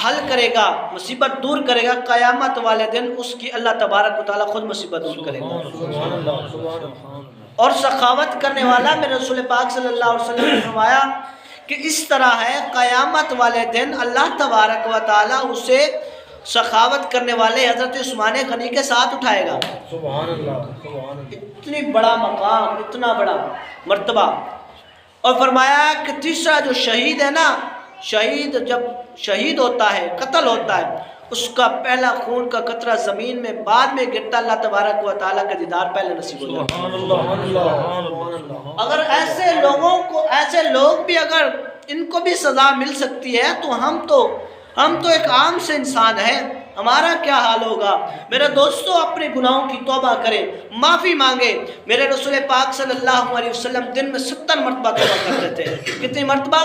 حل کرے گا، مصیبت دور کرے گا، قیامت والے دن اس کی اللہ تبارک و تعالیٰ خود مصیبت دور کرے گا۔
سبحان اللہ، سبحان اللہ۔
اور سخاوت کرنے والا میرے رسول پاک صلی اللہ علیہ وسلم نے فرمایا کہ اس طرح ہے، قیامت والے دن اللہ تبارک و تعالیٰ اسے سخاوت کرنے والے حضرت عثمان غنی کے ساتھ اٹھائے گا۔
سبحان اللہ، سبحان اللہ۔
اتنی بڑا مقام، اتنا بڑا مرتبہ۔ اور فرمایا کہ تیسرا جو شہید ہے نا، شہید جب شہید ہوتا ہے، قتل ہوتا ہے، اس کا پہلا خون کا قطرہ زمین میں بعد میں گرتا، اللہ تبارک و تعالیٰ کا دیدار پہلے نصیب ہو جاتا ہے۔
سبحان اللہ، سبحان اللہ۔
اگر ایسے لوگوں کو، ایسے لوگ بھی اگر ان کو بھی سزا مل سکتی ہے تو ہم تو ایک عام سے انسان ہیں، ہمارا کیا حال ہوگا؟ میرے دوستو، اپنے گناہوں کی توبہ کریں، معافی مانگیں۔ میرے رسول پاک صلی اللہ علیہ وسلم دن میں 70 مرتبہ توبہ کرتے تھے۔ کتنی مرتبہ؟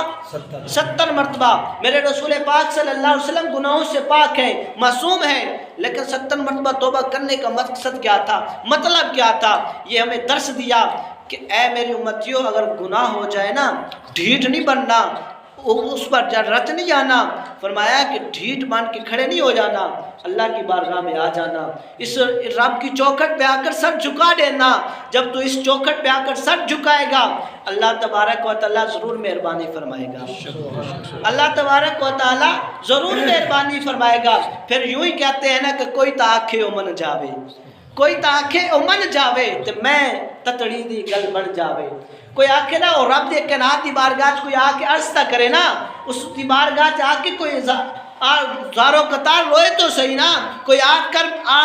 70 مرتبہ۔ میرے رسول پاک صلی اللہ علیہ وسلم گناہوں سے پاک ہیں، معصوم ہیں، لیکن 70 مرتبہ توبہ کرنے کا مقصد کیا تھا، مطلب کیا تھا؟ یہ ہمیں درس دیا کہ اے میری امتیوں، اگر گناہ ہو جائے نا، ڈھیٹ نہیں بننا، اس پر رت نہیں جانا۔ فرمایا کہ ڈھیٹ مان کے کھڑے نہیں ہو جانا، اللہ کی بارگاہ میں آ جانا، اس رب کی چوکھٹ پہ آ کر سر جھکا دینا۔ جب تو اس چوکھٹ پہ آ کر سر جھکائے گا، اللہ تبارک و تعالیٰ ضرور مہربانی فرمائے گا، اللہ تبارک و تعالیٰ ضرور مہربانی فرمائے گا۔ پھر یوں ہی کہتے ہیں نا کہ کوئی تاکھے امن جاوے، کوئی تاکھے امن جاوے تو میں تتڑی دی گل بن جاوے۔ کوئی آکے نا، اور رب دے کائنات دی بارگاہ کوئی آ کے عرض کرے نا، اس دی بارگاہ آ کے کوئی زارو قطار روئے تو صحیح نا، کوئی آ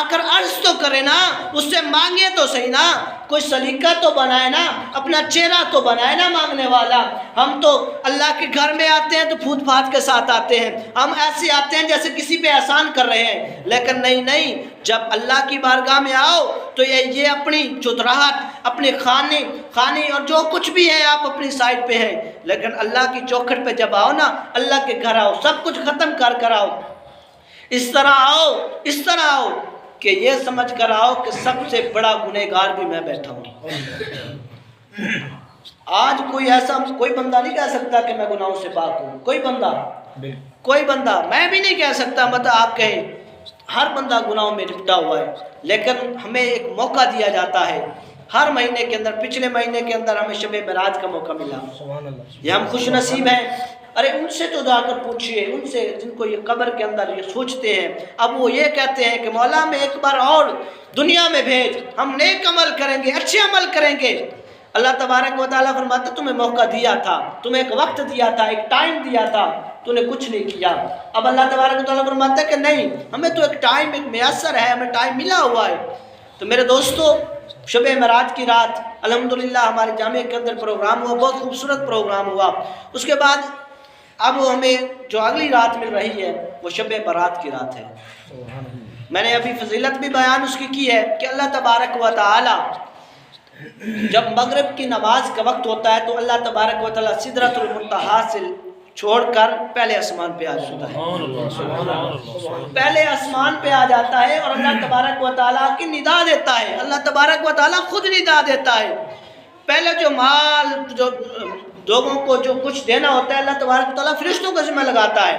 کر عرض تو کرے نا، اس سے مانگے تو صحیح نا، کوئی سلیقہ تو بنائے نا، اپنا چہرہ تو بنائے نا مانگنے والا۔ ہم تو اللہ کے گھر میں آتے ہیں تو پھوٹ پھاٹ کے ساتھ آتے ہیں، ہم ایسے آتے ہیں جیسے کسی پہ احسان کر رہے ہیں، لیکن نہیں، جب اللہ کی بارگاہ میں آؤ تو یہ اپنی چتراہٹ، اپنے خانے اور جو کچھ بھی ہے آپ اپنی سائڈ پہ ہیں، لیکن اللہ کی چوکھٹ پہ جب آؤ نا، اللہ کے گھر آؤ، سب کچھ ختم کر آؤ، اس طرح آؤ کہ یہ سمجھ کر آؤ کہ سب سے بڑا گنہگار بھی میں بیٹھا ہوں۔ آج کوئی بندہ نہیں کہہ سکتا کہ میں گناہوں سے پاک ہوں، کوئی بندہ، میں بھی نہیں کہہ سکتا، مطلب آپ کہیں، ہر بندہ گناہوں میں لپٹا ہوا ہے، لیکن ہمیں ایک موقع دیا جاتا ہے ہر مہینے کے اندر۔ پچھلے مہینے کے اندر ہمیں شب معراج کا موقع ملا، یہ ہم خوش نصیب ہیں۔ ارے ان سے تو جا کر پوچھئے، ان سے جن کو یہ قبر کے اندر یہ سوچتے ہیں، اب وہ یہ کہتے ہیں کہ مولا میں ایک بار اور دنیا میں بھیج، ہم نیک عمل کریں گے، اچھے عمل کریں گے۔ اللہ تبارک و تعالیٰ فرماتا تمہیں موقع دیا تھا، تمہیں ایک وقت دیا تھا، ایک ٹائم دیا تھا، تو نے کچھ نہیں کیا۔ اب اللہ تبارک و تعالیٰ فرماتا ہے کہ نہیں، ہمیں تو ایک ٹائم ایک میسر ہے، ہمیں ٹائم ملا ہوا ہے۔ تو میرے دوستو، شب معراج کی رات الحمدللہ ہمارے جامعہ کے اندر پروگرام ہوا، بہت خوبصورت پروگرام ہوا۔ اس کے بعد اب ہمیں جو اگلی رات مل رہی ہے وہ شب برات کی رات ہے۔ میں نے ابھی فضیلت بھی بیان اس کی ہے کہ اللہ تبارک و تعالی جب مغرب کی نماز کا وقت ہوتا ہے تو اللہ تبارک و تعالی سدرۃ المنتہا سے چھوڑ کر پہلے آسمان پہ آ جاتا ہے، پہلے آسمان پہ آ جاتا ہے اور اللہ تبارک و تعالیٰ کی ندا دیتا ہے۔ اللہ تبارک و تعالیٰ خود ندا دیتا ہے۔ پہلے جو مال، جو لوگوں کو جو کچھ دینا ہوتا ہے، اللہ تبارک و تعالیٰ فرشتوں کا ذمہ لگاتا ہے،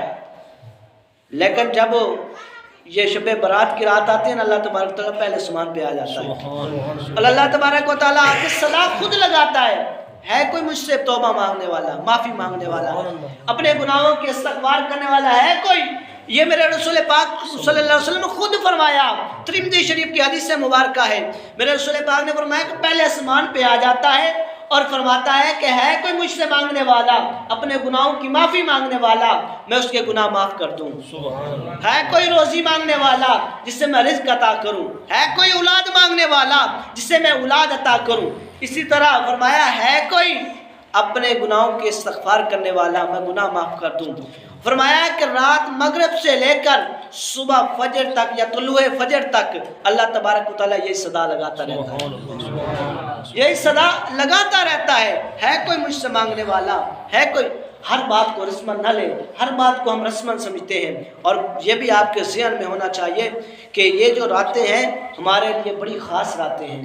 لیکن جب یہ شب برات کی رات آتی ہے نا، اللہ تبارک و تعالیٰ پہلے آسمان پہ آ جاتا ہے اور اللہ تبارک و تعالیٰ آ کے صدا خود لگاتا ہے کوئی مجھ سے توبہ مانگنے والا، معافی مانگنے والا، اپنے گناہوں کے استغفار کرنے والا ہے کوئی؟ یہ میرے رسول پاک صلی اللہ علیہ وسلم نے خود فرمایا، ترمذی شریف کی حدیث سے مبارکہ ہے، میرے رسول پاک نے فرمایا کہ پہلے آسمان پہ آ جاتا ہے اور فرماتا ہے کہ ہے کوئی مجھ سے مانگنے والا، اپنے گناہوں کی معافی مانگنے والا، میں اس کے گناہ معاف کر دوں۔ ہے کوئی روزی مانگنے والا جس سے میں رزق عطا کروں، ہے کوئی اولاد مانگنے والا جس سے میں اولاد عطا کروں۔ اسی طرح فرمایا ہے کوئی اپنے گناہوں کے استغفار کرنے والا، میں گناہ معاف کر دوں۔ فرمایا کہ رات مغرب سے لے کر صبح فجر تک یا طلوع فجر تک اللہ تبارک و تعالیٰ یہی صدا لگاتا رہتا ہے، یہی صدا لگاتا رہتا ہے کوئی مجھ سے مانگنے والا، ہے کوئی۔ ہر بات کو رسمن نہ لیں، ہر بات کو ہم رسمن سمجھتے ہیں، اور یہ بھی آپ کے ذہن میں ہونا چاہیے کہ یہ جو راتیں ہیں ہمارے لیے بڑی خاص راتیں ہیں،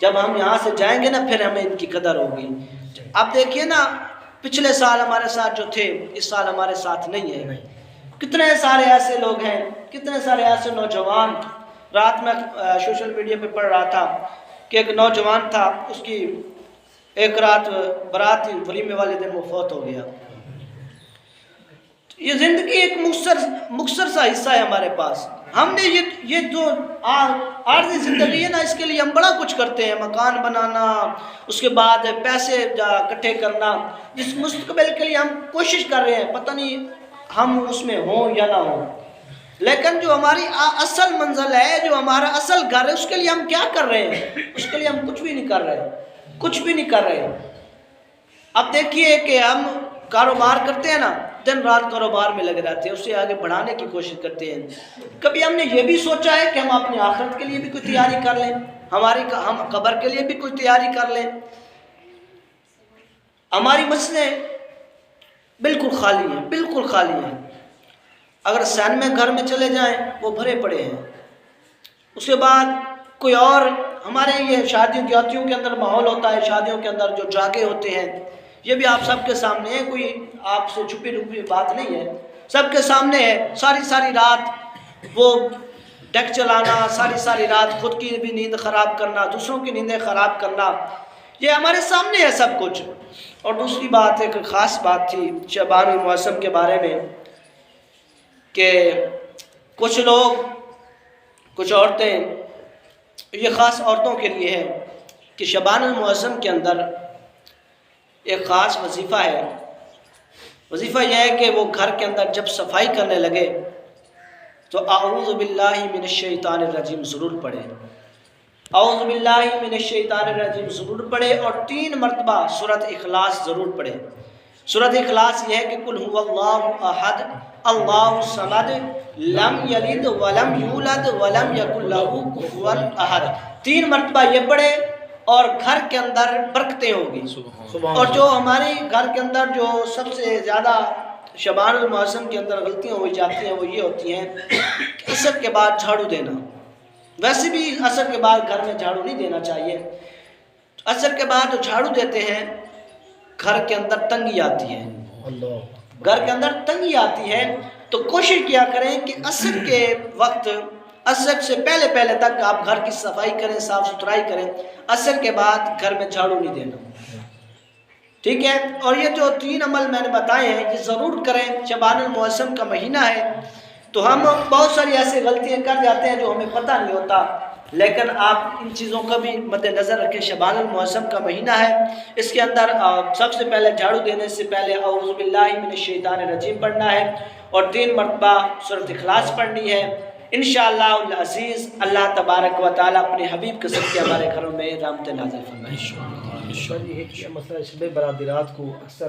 جب ہم یہاں سے جائیں گے نا پھر ہمیں ان کی قدر ہوگی۔ اب دیکھیے نا، پچھلے سال ہمارے ساتھ جو تھے اس سال ہمارے ساتھ نہیں ہے۔ کتنے سارے ایسے لوگ ہیں، کتنے سارے ایسے نوجوان، رات میں سوشل میڈیا پہ پڑھ رہا تھا کہ ایک نوجوان تھا، اس کی ایک رات برات تھی، ولیمے والے دن وہ فوت ہو گیا۔ یہ زندگی ایک مختصر سا حصہ ہے ہمارے پاس، ہم نے یہ جو عارضی زندگی ہے نا، اس کے لیے ہم بڑا کچھ کرتے ہیں، مکان بنانا، اس کے بعد پیسے اکٹھے کرنا، جس مستقبل کے لیے ہم کوشش کر رہے ہیں، پتہ نہیں ہم اس میں ہوں یا نہ ہوں، لیکن جو ہماری اصل منزل ہے، جو ہمارا اصل گھر ہے، اس کے لیے ہم کیا کر رہے ہیں؟ اس کے لیے ہم کچھ بھی نہیں کر رہے، کچھ بھی نہیں کر رہے۔ اب دیکھیے کہ ہم کاروبار کرتے ہیں نا، دن رات کاروبار میں لگے رہتے ہیں، اسے آگے بڑھانے کی کوشش کرتے ہیں۔ کبھی ہم نے یہ بھی سوچا ہے کہ ہم اپنی آخرت کے لیے بھی کوئی تیاری کر لیں، ہم قبر کے لیے بھی کوئی تیاری کر لیں؟ ہماری مسجدیں بالکل خالی ہیں، بالکل خالی ہیں۔ اگر سینمے گھر میں چلے جائیں وہ بھرے پڑے ہیں۔ اس کے بعد کوئی اور ہمارے یہ شادیوں کے اندر ماحول ہوتا ہے، شادیوں کے اندر جو جاگے ہوتے ہیں، یہ بھی آپ سب کے سامنے ہے، کوئی آپ سے چھپی روپی بات نہیں ہے، سب کے سامنے ہے۔ ساری رات وہ ڈیک چلانا، ساری رات خود کی بھی نیند خراب کرنا، دوسروں کی نیندیں خراب کرنا، یہ ہمارے سامنے ہے سب کچھ۔ اور دوسری بات، ایک خاص بات تھی شعبان المعظم کے بارے میں، کہ کچھ لوگ، کچھ عورتیں، یہ خاص عورتوں کے لیے ہے کہ شعبان المعظم کے اندر ایک خاص وظیفہ ہے۔ وظیفہ یہ ہے کہ وہ گھر کے اندر جب صفائی کرنے لگے تو اعوذ باللہ من الشیطان الرجیم ضرور پڑھے، اعوذ باللہ من الشیطان الرجیم ضرور پڑھے، اور 3 مرتبہ سورۃ اخلاص ضرور پڑھے۔ سورۃ اخلاص یہ ہے کہ قل هو اللہ احد اللہ الصمد لم یلد ولم یولد ولم یکن لہ کفوا احد، 3 مرتبہ یہ پڑھے اور گھر کے اندر برکتیں ہوگی۔ اور جو ہماری گھر کے اندر جو سب سے زیادہ شعبان المعظم کے اندر غلطیاں ہو جاتی ہیں وہ یہ ہوتی ہیں کہ عصر کے بعد جھاڑو دینا۔ ویسے بھی عصر کے بعد گھر میں جھاڑو نہیں دینا چاہیے۔ عصر کے بعد جو جھاڑو دیتے ہیں گھر کے اندر تنگی آتی ہے، گھر کے اندر تنگی آتی ہے، تو کوشش کیا کریں کہ عصر کے وقت، عصر سے پہلے تک آپ گھر کی صفائی کریں، صاف ستھرائی کریں، عصر کے بعد گھر میں جھاڑو نہیں دینا، ٹھیک ہے؟ اور یہ جو 3 عمل میں نے بتائے ہیں یہ ضرور کریں۔ شعبان المعظم کا مہینہ ہے تو ہم بہت ساری ایسی غلطیاں کر جاتے ہیں جو ہمیں پتہ نہیں ہوتا، لیکن آپ ان چیزوں کا بھی مد نظر رکھیں۔ شعبان المعظم کا مہینہ ہے، اس کے اندر سب سے پہلے جھاڑو دینے سے پہلے اعوذ باللہ من الشیطان الرجیم پڑھنا ہے اور 3 مرتبہ سورۃ اخلاص پڑھنی ہے۔ انشاءاللہ العزیز اللہ تبارک و تعالیٰ اپنے حبیب کے صدقے ہمارے گھروں میں رحمت نازل فرمائے۔
یہ مسئلہ شب برادرات کو اکثر